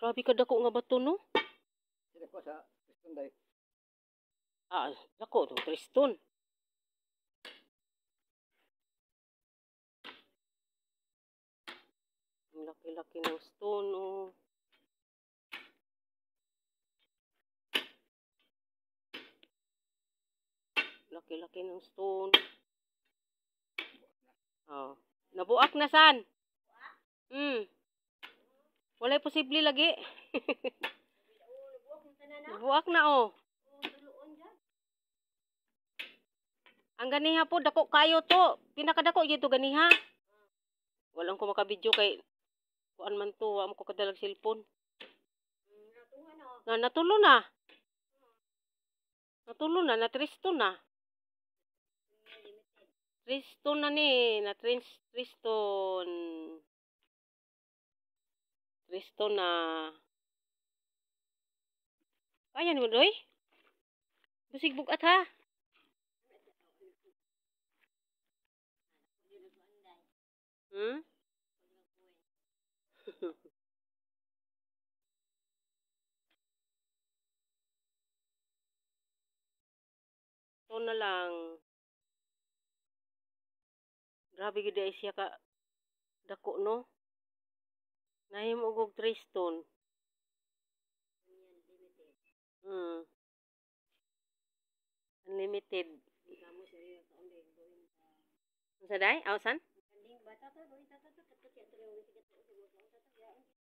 Grabe ka dako nga bato no. Sila ko sa Triston day. Dako to Triston. Ang laki-laki ng stone oh. Laki-laki ng stone. Oh. Nabuak na san? Walay posible lagi. Nabuak na oh. Ang ganiha po dako kayo to. Pinakadako gyud to ganiha. Walang ko makabidyo kay kuan man to, wa mo ko kadalag cellphone. Natulo na. Natulo na, na Triston na. Triston na ni, na Triston. Triston na. Ayan mo doy. Busig bugat ha. Ito na lang. Grabe gid ay siya ka dako no. Nahimo og Triston. Unlimited. Unsa day? Awsan?